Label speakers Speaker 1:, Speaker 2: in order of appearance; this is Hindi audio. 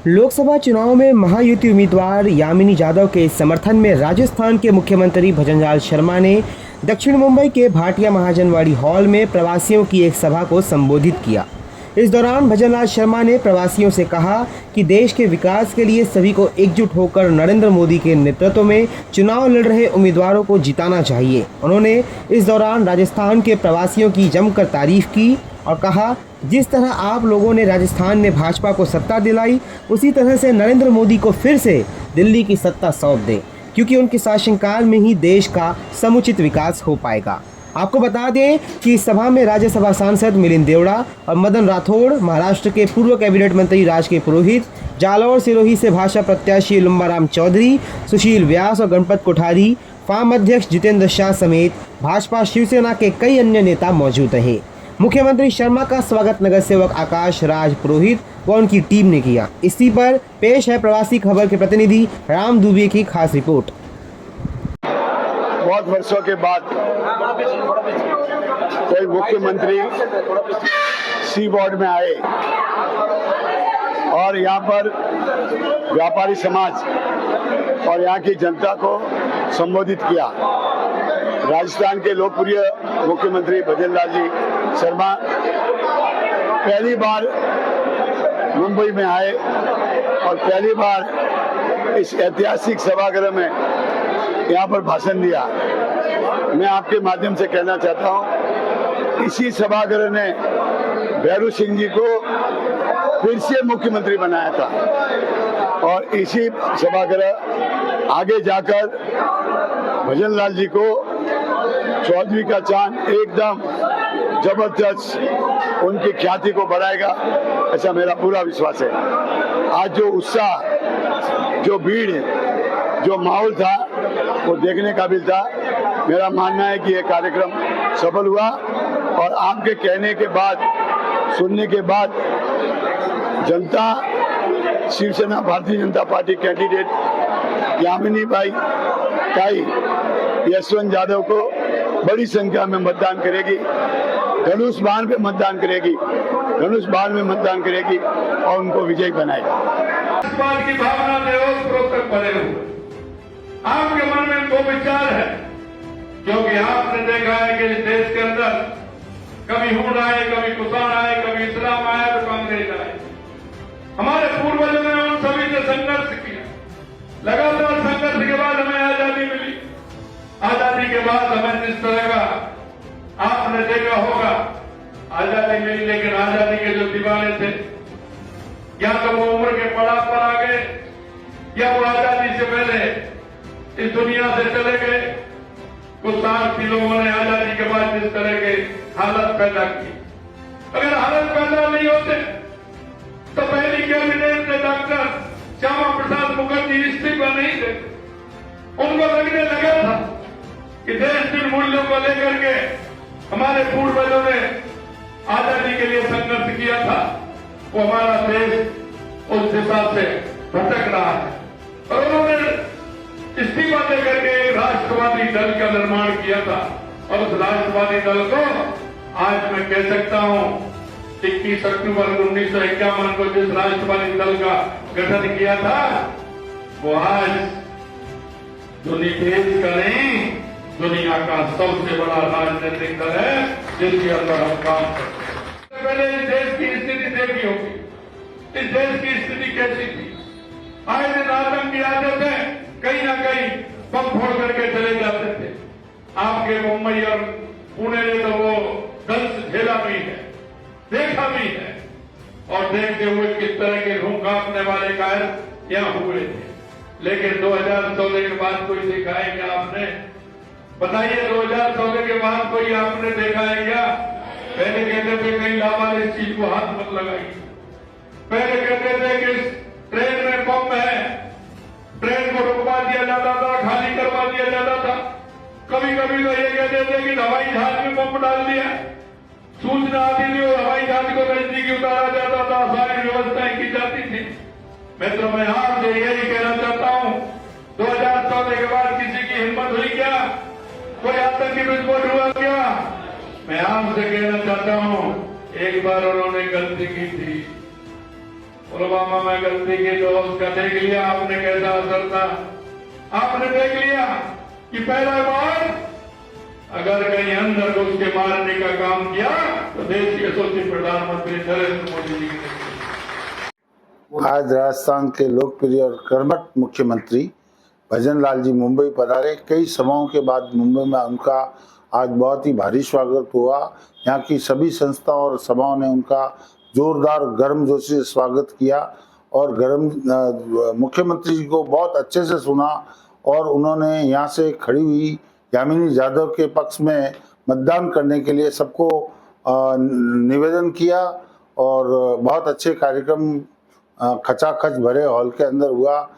Speaker 1: लोकसभा चुनाव में महायुति उम्मीदवार यामिनी यादव के समर्थन में राजस्थान के मुख्यमंत्री भजनलाल शर्मा ने दक्षिण मुंबई के भाटिया महाजनवाड़ी हॉल में प्रवासियों की एक सभा को संबोधित किया। इस दौरान भजनलाल शर्मा ने प्रवासियों से कहा कि देश के विकास के लिए सभी को एकजुट होकर नरेंद्र मोदी के नेतृत्व में चुनाव लड़ रहे उम्मीदवारों को जिताना चाहिए। उन्होंने इस दौरान राजस्थान के प्रवासियों की जमकर तारीफ की और कहा, जिस तरह आप लोगों ने राजस्थान में भाजपा को सत्ता दिलाई, उसी तरह से नरेंद्र मोदी को फिर से दिल्ली की सत्ता सौंप दें, क्योंकि उनके शासनकाल में ही देश का समुचित विकास हो पाएगा। आपको बता दें कि इस सभा में राज्यसभा सांसद मिलिंद देवड़ा और मदन राठौड़, महाराष्ट्र के पूर्व कैबिनेट मंत्री राजके पुरोहित, जालौर सिरोही से भाजपा प्रत्याशी लुम्बाराम चौधरी, सुशील व्यास और गणपत कोठारी, फार्म अध्यक्ष जितेंद्र शाह समेत भाजपा शिवसेना के कई अन्य नेता मौजूद रहे। मुख्यमंत्री शर्मा का स्वागत नगर सेवक आकाश राज पुरोहित व उनकी टीम ने किया। इसी पर पेश है प्रवासी खबर के प्रतिनिधि राम दुबे की खास रिपोर्ट।
Speaker 2: बहुत वर्षों के बाद कोई मुख्यमंत्री सी बोर्ड में आए और यहाँ पर व्यापारी समाज और यहाँ की जनता को संबोधित किया। राजस्थान के लोकप्रिय मुख्यमंत्री भजनलाल जी शर्मा पहली बार मुंबई में आए और पहली बार इस ऐतिहासिक सभागृह में यहाँ पर भाषण दिया। मैं आपके माध्यम से कहना चाहता हूँ, इसी सभागृह ने भैरू सिंह जी को फिर से मुख्यमंत्री बनाया था और इसी सभागृह आगे जाकर भजनलाल जी को चौधरी का चांद एकदम जबरदस्त उनकी ख्याति को बढ़ाएगा, ऐसा मेरा पूरा विश्वास है। आज जो उत्साह, जो भीड़, जो माहौल था वो देखने काबिल था। मेरा मानना है कि ये कार्यक्रम सफल हुआ और आपके कहने के बाद, सुनने के बाद जनता Shiv Sena Bharatiya Janata party candidate Yamini by ताई यशवंत यादव को बड़ी संख्या में मतदान करेगी, धनुष बाण पे मतदान करेगी, धनुष बाण में मतदान करेगी और उनको विजयी बनाएगी।
Speaker 3: राष्ट्रवाद की भावना से ओतप्रोत भरे हुए आपके मन में दो विचार है, क्योंकि आपने देखा है कि इस देश के अंदर कभी हुड आए, कभी कुसान आए, कभी इस्लाम आया तो कांग्रेस आए। हमारे पूर्वजों ने उन सभी से संघर्ष किया। लगातार संघर्ष के बाद हमें आजादी मिली। आजादी के बाद हमें जिस तरह का आपने देखा होगा आजादी मिली, लेकिन आजादी के जो दीवाने थे या तो वो उम्र के पड़ाव पर आ गए या वो आजादी से पहले इस दुनिया से चले गए। कुछ साथी लोगों ने आजादी के बाद जिस तरह के हालत पैदा की, अगर हालत पैदा नहीं होते तो पहली कैबिनेट में डॉक्टर श्यामा प्रसाद मुखर्जी इस्तीफा नहीं देते। उनको लगने लगा था कि देश जिन मूल्यों को लेकर के हमारे पूर्वजों ने आजादी के लिए संघर्ष किया था, वो हमारा देश उस दिशा से भटक रहा है। और उन्होंने इस्तीफा देकर के राष्ट्रवादी दल का निर्माण किया था और उस राष्ट्रवादी दल को आज मैं कह सकता हूं 21 अक्टूबर 1951 को जिस राष्ट्रवादी दल का गठन किया था वो आज देश का नहीं, दुनिया का सबसे बड़ा राजनीतिक दल है जिसके अंदर हम काम करते हैं। पहले इस देश की स्थिति देखी होगी, इस देश की स्थिति कैसी थी। आए दिन आतंकी आते थे, कहीं ना कहीं बम फोड़ करके चले जाते थे। आपके मुंबई और पुणे ने तो वो दंश झेला भी है, देखा भी है और देखते हुए किस तरह के रूह कांपने वाले कार्य यहाँ हुए थे। लेकिन 2014 के बाद कोई देखा है क्या आपने? बताइए, 2014 के बाद कोई आपने देखा है क्या? पहले कहते थे कहीं लावाल इस चीज को हाथ मत लगाइए। पहले कहते थे कि ट्रेन में बम है, ट्रेन को रुकवा दिया जाता था, खाली करवा दिया जाता था। कभी कभी तो ये कहते थे कि हवाई जहाज में बम डाल दिया, सूचना आती थी और हवाई जहाज को नजदीकी उतारा जाता था, सारी व्यवस्थाएं की जाती थी। मित्रों, मैं आपसे यही कहना चाहता हूं, 2014 के बाद किसी की हिम्मत हुई क्या? कोई आतंकी विस्फोट हुआ क्या? मैं आपसे कहना चाहता हूं, एक बार उन्होंने गलती की थी, पुलवामा में गलती की तो उसका देख लिया आपने कैसा असर था। आपने देख लिया कि पहला बार अगर कहीं अंदर घुस के मारने का काम किया तो देश के यशस्वी प्रधानमंत्री नरेंद्र मोदी जी ने।
Speaker 4: आज राजस्थान के लोकप्रिय और कर्मठ मुख्यमंत्री भजन लाल जी मुंबई पधारे। कई सभाओं के बाद मुंबई में उनका आज बहुत ही भारी स्वागत हुआ। यहाँ की सभी संस्थाओं और सभाओं ने उनका जोरदार गर्मजोशी से स्वागत किया और मुख्यमंत्री जी को बहुत अच्छे से सुना और उन्होंने यहाँ से खड़ी हुई यामिनी जाधव के पक्ष में मतदान करने के लिए सबको निवेदन किया और बहुत अच्छे कार्यक्रम खचाखच भरे हॉल के अंदर हुआ।